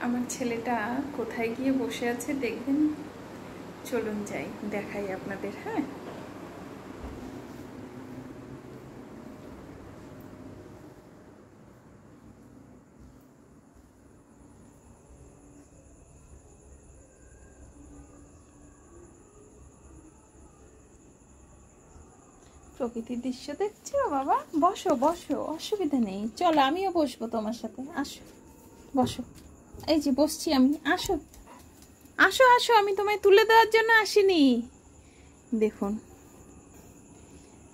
আমার ছেলেটা কোথায় গিয়ে বসে আছে দেখবেন। চলুন যাই, দেখাই আপনাদের। হ্যাঁ, প্রকৃতির দৃশ্য দেখছো বাবা? বসো বসো, অসুবিধা নেই, চলো আমিও বসবো তোমার সাথে। আসো বসো, এই যে বসছি আমি। আসো আসো আসো, আমি তোমায় তুলে দেওয়ার জন্য আসিনি। দেখুন,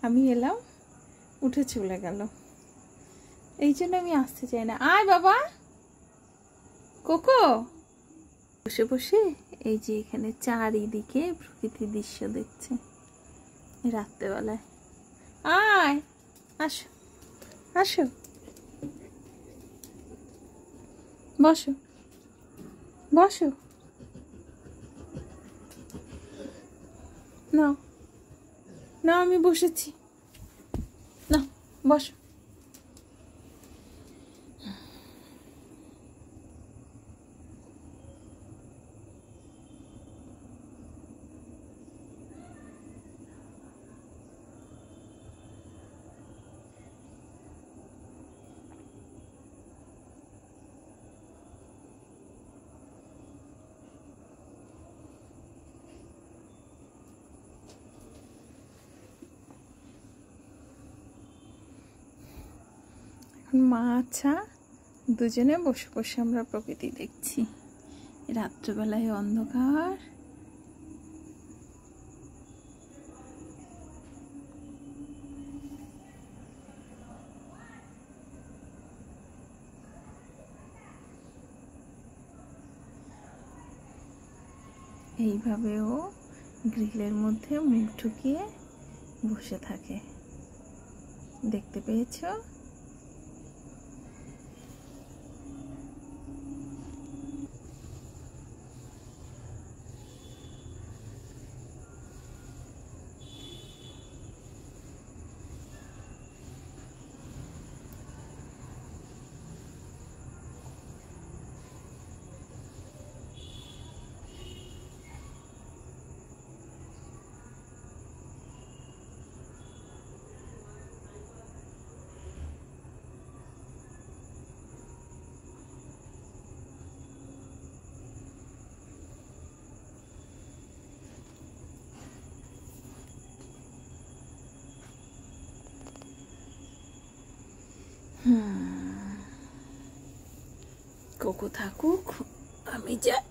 আমি এলাম, উঠে চলে গেল, এই জন্য আমি আসতে চাই না। আয় বাবা কোকো। বসে বসে এই যে এখানে চারিদিকে প্রকৃতির দৃশ্য দেখছে রাত্রেবেলায়। আয়, আসো আসো, বসো বসো, না না আমি বসেছি, না বসো। মা আচ্ছা, দুজনে বসে বসে আমরা প্রকৃতি দেখছি রাত্রেবেলায়, অন্ধকার। এইভাবেও গ্রিলের মধ্যে মুখ ঢুকিয়ে বসে থাকে, দেখতে পেয়েছো? কোকো থাকুক, আমি যাই।